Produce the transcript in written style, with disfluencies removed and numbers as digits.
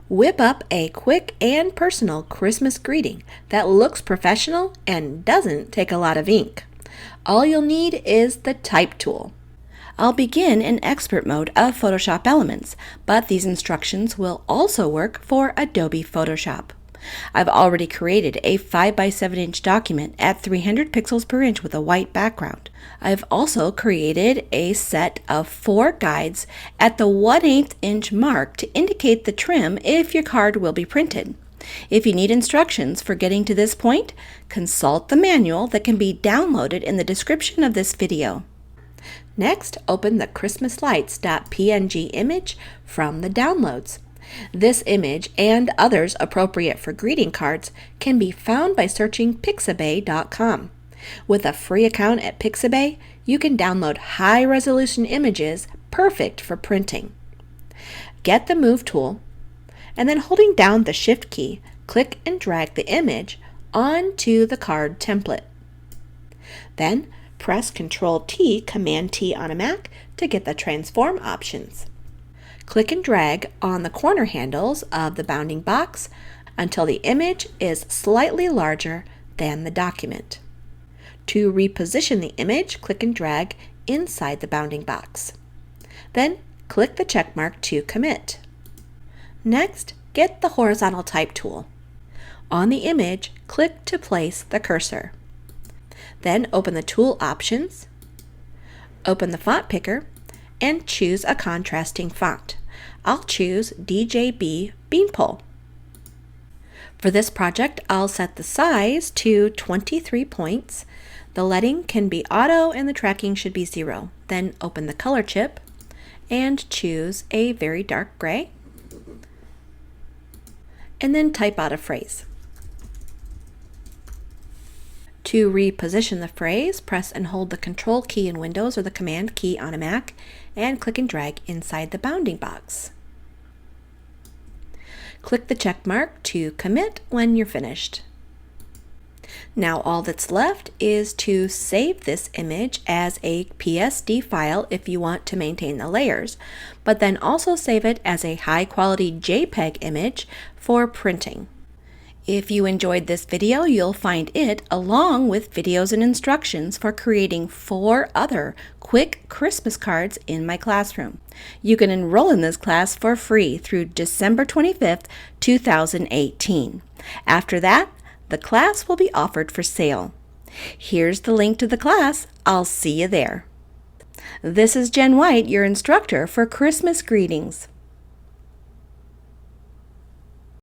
Whip up a quick and personal Christmas greeting that looks professional and doesn't take a lot of ink. All you'll need is the Type tool. I'll begin in expert mode of Photoshop Elements, but these instructions will also work for Adobe Photoshop. I've already created a 5x7 inch document at 300 pixels per inch with a white background. I've also created a set of 4 guides at the 1/8 inch mark to indicate the trim if your card will be printed. If you need instructions for getting to this point, consult the manual that can be downloaded in the description of this video. Next, open the christmaslights.png image from the downloads. This image and others appropriate for greeting cards can be found by searching pixabay.com. With a free account at Pixabay, you can download high-resolution images perfect for printing. Get the Move tool, and then holding down the Shift key, click and drag the image onto the card template. Then, press Ctrl-T, Command-T on a Mac to get the transform options. Click and drag on the corner handles of the bounding box until the image is slightly larger than the document. To reposition the image, click and drag inside the bounding box. Then, click the check mark to commit. Next, get the horizontal Type tool. On the image, click to place the cursor. Then open the tool options, open the font picker, and choose a contrasting font. I'll choose DJB Beanpole. For this project, I'll set the size to 23 points. The leading can be auto and the tracking should be 0. Then open the color chip and choose a very dark gray. And then type out a phrase. To reposition the phrase, press and hold the Control key in Windows or the Command key on a Mac and click and drag inside the bounding box. Click the check mark to commit when you're finished. Now all that's left is to save this image as a PSD file if you want to maintain the layers, but then also save it as a high-quality JPEG image for printing. If you enjoyed this video, you'll find it along with videos and instructions for creating 4 other quick Christmas cards in my classroom. You can enroll in this class for free through December 25th, 2018. After that, the class will be offered for sale. Here's the link to the class. I'll see you there. This is Jen White, your instructor for Christmas greetings.